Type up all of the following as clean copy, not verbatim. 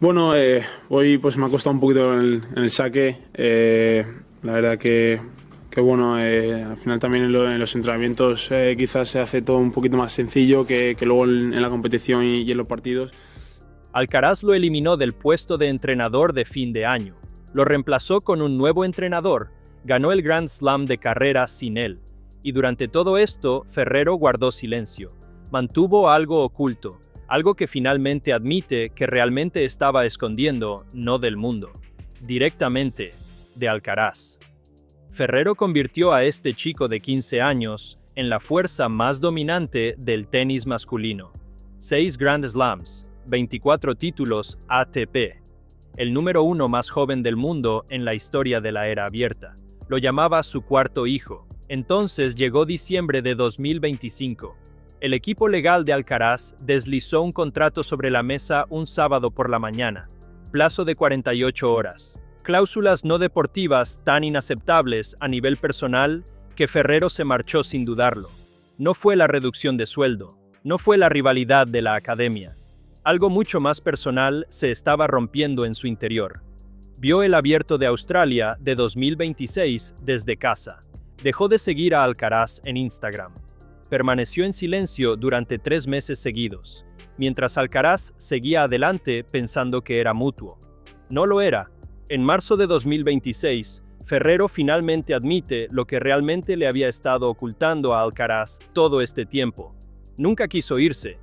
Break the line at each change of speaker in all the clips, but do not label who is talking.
Bueno, hoy pues me ha costado un poquito en el saque. La verdad que bueno, al final también en los entrenamientos quizás se hace todo un poquito más sencillo que luego en la competición y en los partidos.
Alcaraz lo eliminó del puesto de entrenador de fin de año. Lo reemplazó con un nuevo entrenador, ganó el Grand Slam de carrera sin él. Y durante todo esto, Ferrero guardó silencio. Mantuvo algo oculto, algo que finalmente admite que realmente estaba escondiendo, no del mundo, directamente de Alcaraz. Ferrero convirtió a este chico de 15 años en la fuerza más dominante del tenis masculino. 6 Grand Slams, 24 títulos ATP. El número 1 más joven del mundo en la historia de la era abierta. Lo llamaba su cuarto hijo. Entonces llegó diciembre de 2025. El equipo legal de Alcaraz deslizó un contrato sobre la mesa un sábado por la mañana. Plazo de 48 horas. Cláusulas no deportivas tan inaceptables a nivel personal que Ferrero se marchó sin dudarlo. No fue la reducción de sueldo, no fue la rivalidad de la academia. Algo mucho más personal se estaba rompiendo en su interior. Vio el Abierto de Australia de 2026 desde casa. Dejó de seguir a Alcaraz en Instagram. Permaneció en silencio durante 3 meses seguidos, mientras Alcaraz seguía adelante pensando que era mutuo. No lo era. En marzo de 2026, Ferrero finalmente admite lo que realmente le había estado ocultando a Alcaraz todo este tiempo. Nunca quiso irse.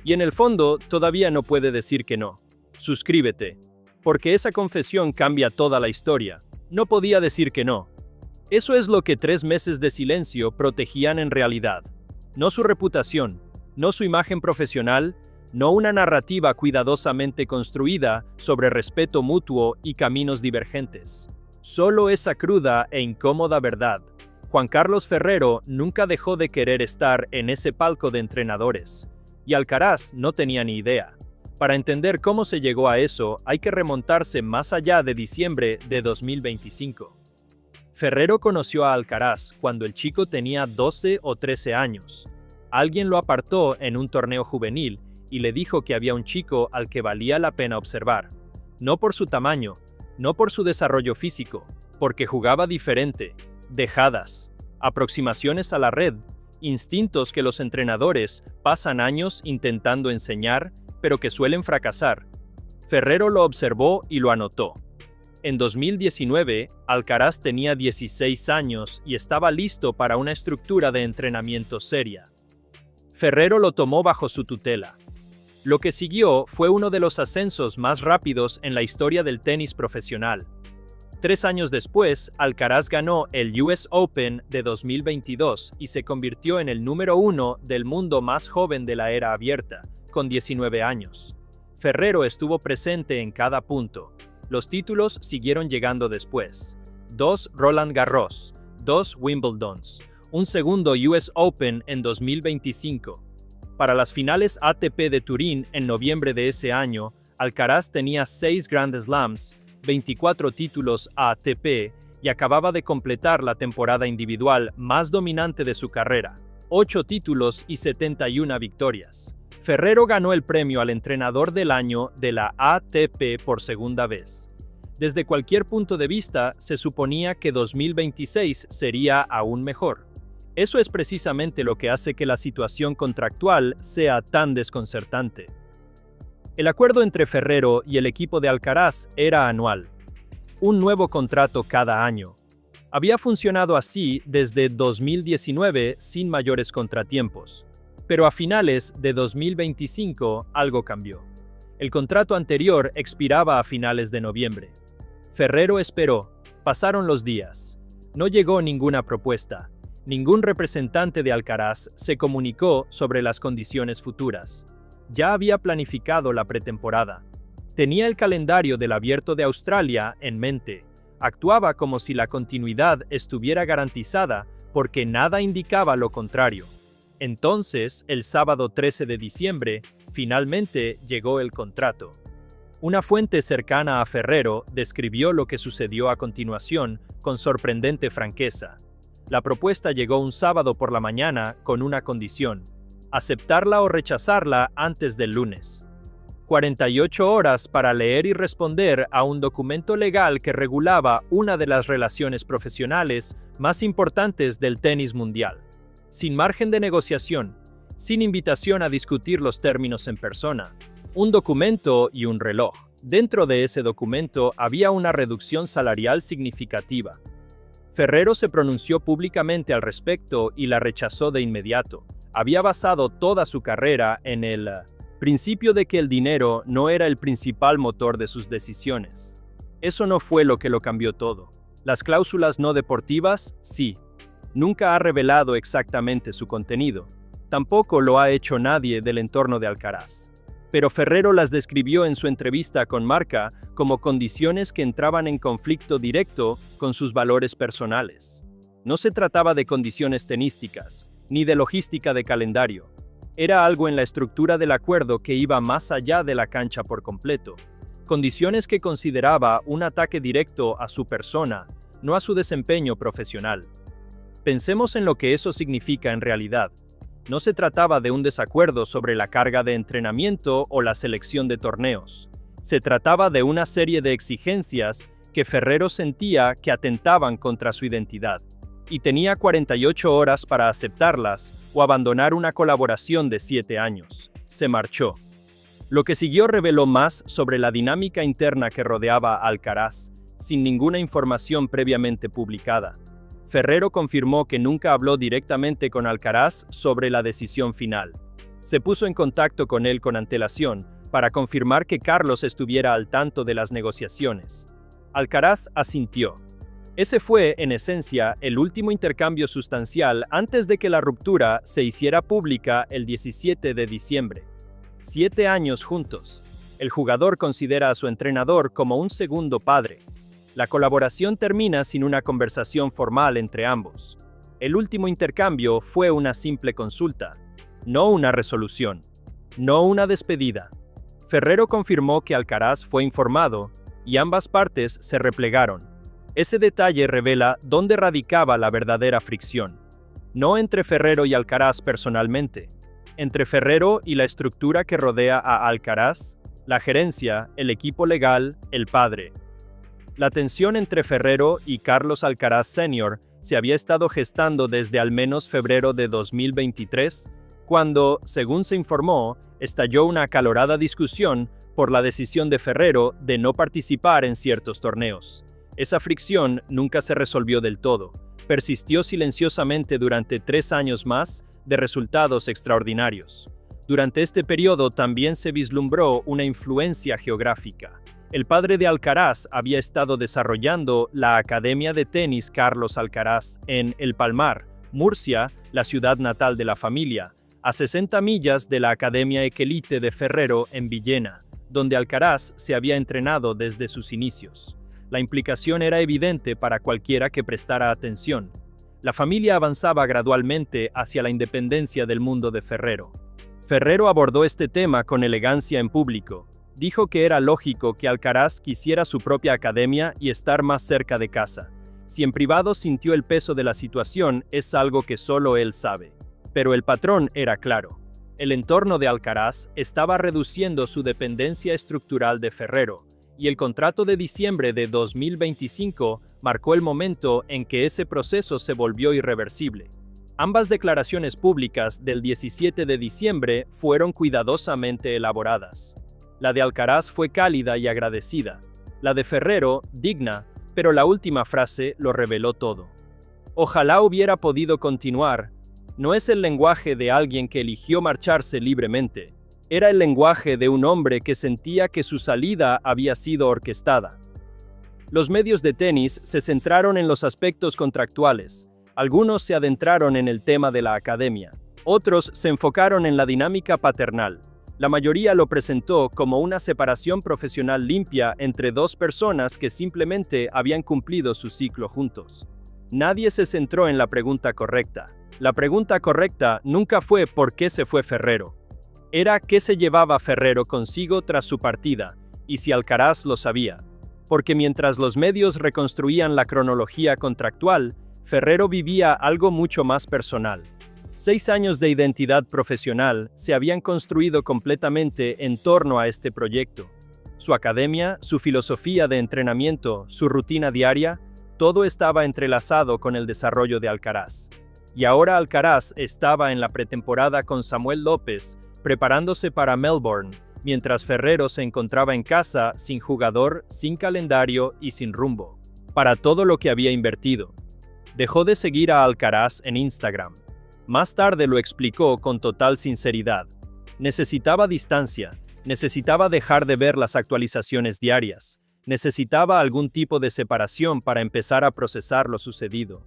Y en el fondo, todavía no puede decir que no. Suscríbete. Porque esa confesión cambia toda la historia. No podía decir que no. Eso es lo que 3 meses de silencio protegían en realidad. No su reputación, no su imagen profesional, no una narrativa cuidadosamente construida sobre respeto mutuo y caminos divergentes. Solo esa cruda e incómoda verdad. Juan Carlos Ferrero nunca dejó de querer estar en ese palco de entrenadores. Y Alcaraz no tenía ni idea. Para entender cómo se llegó a eso, hay que remontarse más allá de diciembre de 2025. Ferrero conoció a Alcaraz cuando el chico tenía 12 o 13 años. Alguien lo apartó en un torneo juvenil y le dijo que había un chico al que valía la pena observar. No por su tamaño, no por su desarrollo físico, porque jugaba diferente, dejadas, aproximaciones a la red, instintos que los entrenadores pasan años intentando enseñar, pero que suelen fracasar. Ferrero lo observó y lo anotó. En 2019, Alcaraz tenía 16 años y estaba listo para una estructura de entrenamiento seria. Ferrero lo tomó bajo su tutela. Lo que siguió fue uno de los ascensos más rápidos en la historia del tenis profesional. 3 años después, Alcaraz ganó el US Open de 2022 y se convirtió en el número 1 del mundo más joven de la era abierta, con 19 años. Ferrero estuvo presente en cada punto. Los títulos siguieron llegando después. 2 Roland Garros, 2 Wimbledons, un segundo US Open en 2025. Para las finales ATP de Turín en noviembre de ese año, Alcaraz tenía 6 Grand Slams, 24 títulos ATP y acababa de completar la temporada individual más dominante de su carrera, 8 títulos y 71 victorias. Ferrero ganó el premio al entrenador del año de la ATP por segunda vez. Desde cualquier punto de vista, se suponía que 2026 sería aún mejor. Eso es precisamente lo que hace que la situación contractual sea tan desconcertante. El acuerdo entre Ferrero y el equipo de Alcaraz era anual. Un nuevo contrato cada año. Había funcionado así desde 2019 sin mayores contratiempos. Pero a finales de 2025 algo cambió. El contrato anterior expiraba a finales de noviembre. Ferrero esperó. Pasaron los días. No llegó ninguna propuesta. Ningún representante de Alcaraz se comunicó sobre las condiciones futuras. Ya había planificado la pretemporada. Tenía el calendario del Abierto de Australia en mente. Actuaba como si la continuidad estuviera garantizada porque nada indicaba lo contrario. Entonces, el sábado 13 de diciembre, finalmente llegó el contrato. Una fuente cercana a Ferrero describió lo que sucedió a continuación con sorprendente franqueza. La propuesta llegó un sábado por la mañana con una condición: aceptarla o rechazarla antes del lunes. 48 horas para leer y responder a un documento legal que regulaba una de las relaciones profesionales más importantes del tenis mundial. Sin margen de negociación, sin invitación a discutir los términos en persona, un documento y un reloj. Dentro de ese documento había una reducción salarial significativa. Ferrero se pronunció públicamente al respecto y la rechazó de inmediato. Había basado toda su carrera en el principio de que el dinero no era el principal motor de sus decisiones. Eso no fue lo que lo cambió todo. Las cláusulas no deportivas, sí. Nunca ha revelado exactamente su contenido. Tampoco lo ha hecho nadie del entorno de Alcaraz. Pero Ferrero las describió en su entrevista con Marca como condiciones que entraban en conflicto directo con sus valores personales. No se trataba de condiciones tenísticas, ni de logística de calendario. Era algo en la estructura del acuerdo que iba más allá de la cancha por completo. Condiciones que consideraba un ataque directo a su persona, no a su desempeño profesional. Pensemos en lo que eso significa en realidad. No se trataba de un desacuerdo sobre la carga de entrenamiento o la selección de torneos. Se trataba de una serie de exigencias que Ferrero sentía que atentaban contra su identidad. Y tenía 48 horas para aceptarlas o abandonar una colaboración de 7 años. Se marchó. Lo que siguió reveló más sobre la dinámica interna que rodeaba a Alcaraz, sin ninguna información previamente publicada. Ferrero confirmó que nunca habló directamente con Alcaraz sobre la decisión final. Se puso en contacto con él con antelación para confirmar que Carlos estuviera al tanto de las negociaciones. Alcaraz asintió. Ese fue, en esencia, el último intercambio sustancial antes de que la ruptura se hiciera pública el 17 de diciembre. 7 años juntos. El jugador considera a su entrenador como un segundo padre. La colaboración termina sin una conversación formal entre ambos. El último intercambio fue una simple consulta, no una resolución, no una despedida. Ferrero confirmó que Alcaraz fue informado y ambas partes se replegaron. Ese detalle revela dónde radicaba la verdadera fricción. No entre Ferrero y Alcaraz personalmente, entre Ferrero y la estructura que rodea a Alcaraz, la gerencia, el equipo legal, el padre. La tensión entre Ferrero y Carlos Alcaraz Sr. se había estado gestando desde al menos febrero de 2023, cuando, según se informó, estalló una acalorada discusión por la decisión de Ferrero de no participar en ciertos torneos. Esa fricción nunca se resolvió del todo. Persistió silenciosamente durante 3 años más de resultados extraordinarios. Durante este periodo también se vislumbró una influencia geográfica. El padre de Alcaraz había estado desarrollando la Academia de Tenis Carlos Alcaraz en El Palmar, Murcia, la ciudad natal de la familia, a 60 millas de la Academia Equelite de Ferrero en Villena, donde Alcaraz se había entrenado desde sus inicios. La implicación era evidente para cualquiera que prestara atención. La familia avanzaba gradualmente hacia la independencia del mundo de Ferrero. Ferrero abordó este tema con elegancia en público. Dijo que era lógico que Alcaraz quisiera su propia academia y estar más cerca de casa. Si en privado sintió el peso de la situación, es algo que solo él sabe. Pero el patrón era claro. El entorno de Alcaraz estaba reduciendo su dependencia estructural de Ferrero, y el contrato de diciembre de 2025 marcó el momento en que ese proceso se volvió irreversible. Ambas declaraciones públicas del 17 de diciembre fueron cuidadosamente elaboradas. La de Alcaraz fue cálida y agradecida. La de Ferrero, digna, pero la última frase lo reveló todo. Ojalá hubiera podido continuar. No es el lenguaje de alguien que eligió marcharse libremente. Era el lenguaje de un hombre que sentía que su salida había sido orquestada. Los medios de tenis se centraron en los aspectos contractuales. Algunos se adentraron en el tema de la academia. Otros se enfocaron en la dinámica paternal. La mayoría lo presentó como una separación profesional limpia entre dos personas que simplemente habían cumplido su ciclo juntos. Nadie se centró en la pregunta correcta. La pregunta correcta nunca fue ¿por qué se fue Ferrero? Era ¿qué se llevaba Ferrero consigo tras su partida? Y si Alcaraz lo sabía. Porque mientras los medios reconstruían la cronología contractual, Ferrero vivía algo mucho más personal. 6 años de identidad profesional se habían construido completamente en torno a este proyecto. Su academia, su filosofía de entrenamiento, su rutina diaria, todo estaba entrelazado con el desarrollo de Alcaraz. Y ahora Alcaraz estaba en la pretemporada con Samuel López, preparándose para Melbourne, mientras Ferrero se encontraba en casa sin jugador, sin calendario y sin rumbo. Para todo lo que había invertido. Dejó de seguir a Alcaraz en Instagram. Más tarde lo explicó con total sinceridad. Necesitaba distancia, necesitaba dejar de ver las actualizaciones diarias, necesitaba algún tipo de separación para empezar a procesar lo sucedido.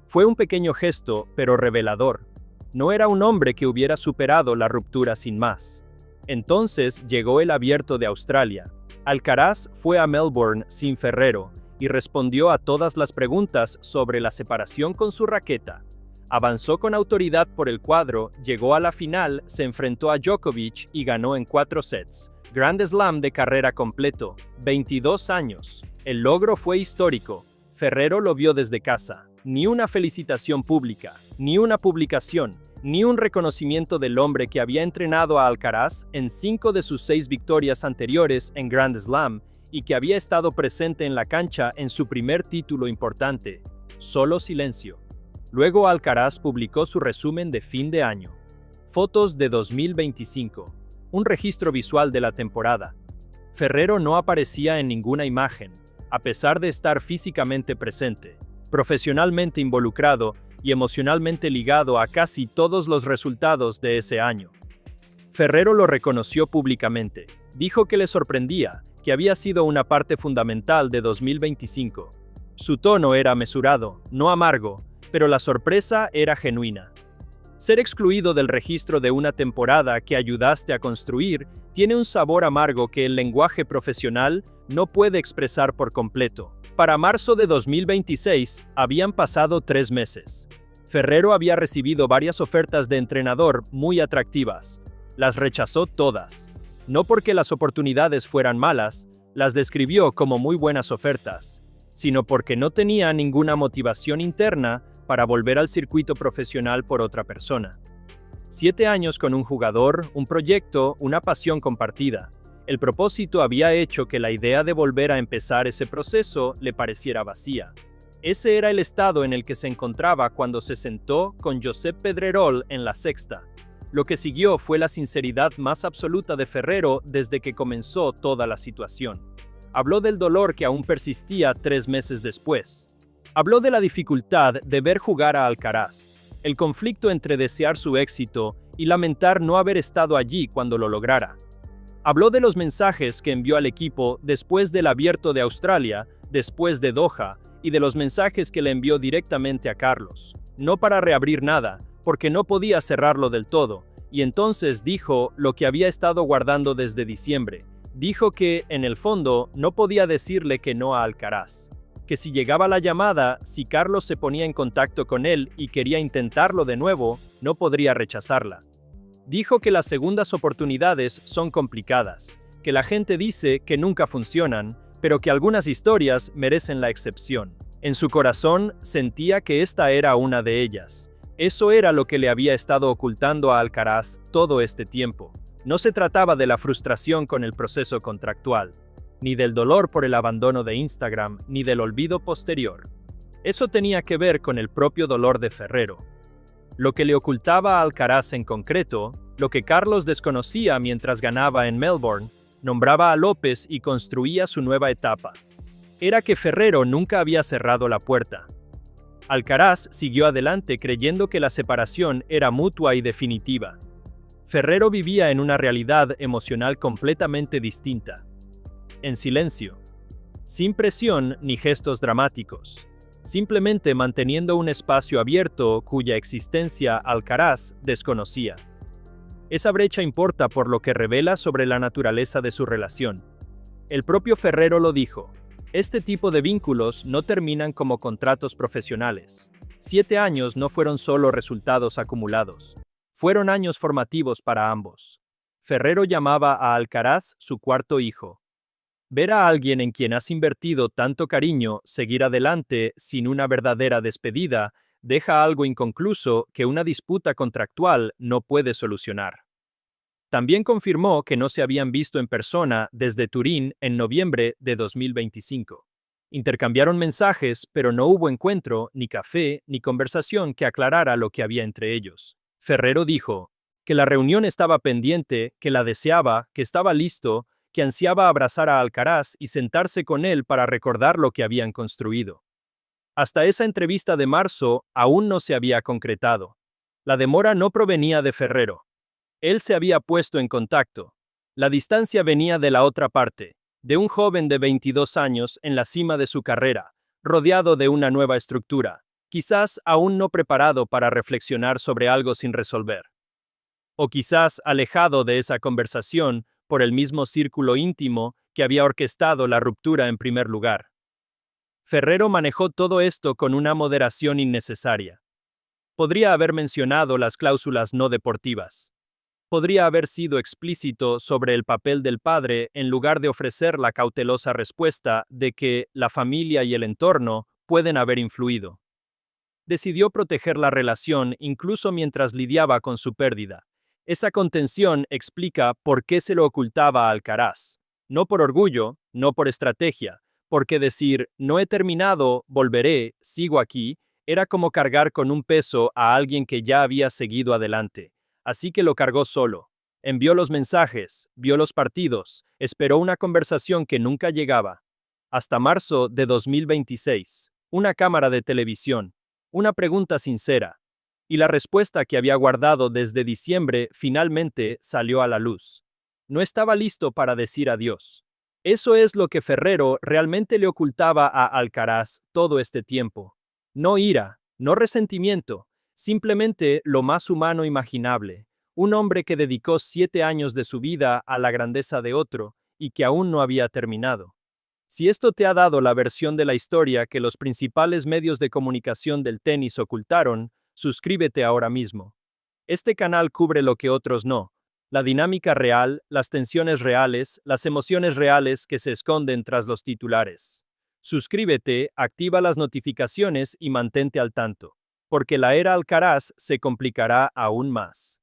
Fue un pequeño gesto, pero revelador. No era un hombre que hubiera superado la ruptura sin más. Entonces llegó el Abierto de Australia. Alcaraz fue a Melbourne sin Ferrero y respondió a todas las preguntas sobre la separación con su raqueta. Avanzó con autoridad por el cuadro, llegó a la final, se enfrentó a Djokovic y ganó en 4 sets. Grand Slam de carrera completo, 22 años. El logro fue histórico. Ferrero lo vio desde casa. Ni una felicitación pública, ni una publicación, ni un reconocimiento del hombre que había entrenado a Alcaraz en 5 de sus 6 victorias anteriores en Grand Slam y que había estado presente en la cancha en su primer título importante. Solo silencio. Luego Alcaraz publicó su resumen de fin de año. Fotos de 2025. Un registro visual de la temporada. Ferrero no aparecía en ninguna imagen, a pesar de estar físicamente presente, profesionalmente involucrado y emocionalmente ligado a casi todos los resultados de ese año. Ferrero lo reconoció públicamente. Dijo que le sorprendía, que había sido una parte fundamental de 2025. Su tono era mesurado, no amargo, pero la sorpresa era genuina. Ser excluido del registro de una temporada que ayudaste a construir tiene un sabor amargo que el lenguaje profesional no puede expresar por completo. Para marzo de 2026, habían pasado 3 meses. Ferrero había recibido varias ofertas de entrenador muy atractivas. Las rechazó todas. No porque las oportunidades fueran malas, las describió como muy buenas ofertas, sino porque no tenía ninguna motivación interna para volver al circuito profesional por otra persona. 7 años con un jugador, un proyecto, una pasión compartida. El propósito había hecho que la idea de volver a empezar ese proceso le pareciera vacía. Ese era el estado en el que se encontraba cuando se sentó con Josep Pedrerol en La Sexta. Lo que siguió fue la sinceridad más absoluta de Ferrero desde que comenzó toda la situación. Habló del dolor que aún persistía 3 meses después. Habló de la dificultad de ver jugar a Alcaraz, el conflicto entre desear su éxito y lamentar no haber estado allí cuando lo lograra. Habló de los mensajes que envió al equipo después del Abierto de Australia, después de Doha, y de los mensajes que le envió directamente a Carlos. No para reabrir nada, porque no podía cerrarlo del todo, y entonces dijo lo que había estado guardando desde diciembre. Dijo que, en el fondo, no podía decirle que no a Alcaraz. Que si llegaba la llamada, si Carlos se ponía en contacto con él y quería intentarlo de nuevo, no podría rechazarla. Dijo que las segundas oportunidades son complicadas, que la gente dice que nunca funcionan, pero que algunas historias merecen la excepción. En su corazón sentía que esta era una de ellas. Eso era lo que le había estado ocultando a Alcaraz todo este tiempo. No se trataba de la frustración con el proceso contractual, ni del dolor por el abandono de Instagram, ni del olvido posterior. Eso tenía que ver con el propio dolor de Ferrero. Lo que le ocultaba a Alcaraz en concreto, lo que Carlos desconocía mientras ganaba en Melbourne, nombraba a López y construía su nueva etapa. Era que Ferrero nunca había cerrado la puerta. Alcaraz siguió adelante creyendo que la separación era mutua y definitiva. Ferrero vivía en una realidad emocional completamente distinta. En silencio. Sin presión ni gestos dramáticos. Simplemente manteniendo un espacio abierto cuya existencia Alcaraz desconocía. Esa brecha importa por lo que revela sobre la naturaleza de su relación. El propio Ferrero lo dijo. Este tipo de vínculos no terminan como contratos profesionales. 7 años no fueron solo resultados acumulados. Fueron años formativos para ambos. Ferrero llamaba a Alcaraz su cuarto hijo. Ver a alguien en quien has invertido tanto cariño seguir adelante sin una verdadera despedida deja algo inconcluso que una disputa contractual no puede solucionar. También confirmó que no se habían visto en persona desde Turín en noviembre de 2025. Intercambiaron mensajes, pero no hubo encuentro, ni café, ni conversación que aclarara lo que había entre ellos. Ferrero dijo que la reunión estaba pendiente, que la deseaba, que estaba listo, que ansiaba abrazar a Alcaraz y sentarse con él para recordar lo que habían construido. Hasta esa entrevista de marzo aún no se había concretado. La demora no provenía de Ferrero. Él se había puesto en contacto. La distancia venía de la otra parte, de un joven de 22 años en la cima de su carrera, rodeado de una nueva estructura, quizás aún no preparado para reflexionar sobre algo sin resolver. O quizás alejado de esa conversación por el mismo círculo íntimo que había orquestado la ruptura en primer lugar. Ferrero manejó todo esto con una moderación innecesaria. Podría haber mencionado las cláusulas no deportivas. Podría haber sido explícito sobre el papel del padre en lugar de ofrecer la cautelosa respuesta de que la familia y el entorno pueden haber influido. Decidió proteger la relación incluso mientras lidiaba con su pérdida. Esa contención explica por qué se lo ocultaba a Alcaraz. No por orgullo, no por estrategia, porque decir no he terminado, volveré, sigo aquí, era como cargar con un peso a alguien que ya había seguido adelante. Así que lo cargó solo. Envió los mensajes, vio los partidos, esperó una conversación que nunca llegaba. Hasta marzo de 2026, una cámara de televisión, una pregunta sincera, y la respuesta que había guardado desde diciembre finalmente salió a la luz. No estaba listo para decir adiós. Eso es lo que Ferrero realmente le ocultaba a Alcaraz todo este tiempo. No ira, no resentimiento, simplemente lo más humano imaginable. Un hombre que dedicó 7 años de su vida a la grandeza de otro y que aún no había terminado. Si esto te ha dado la versión de la historia que los principales medios de comunicación del tenis ocultaron, suscríbete ahora mismo. Este canal cubre lo que otros no. La dinámica real, las tensiones reales, las emociones reales que se esconden tras los titulares. Suscríbete, activa las notificaciones y mantente al tanto, porque la era Alcaraz se complicará aún más.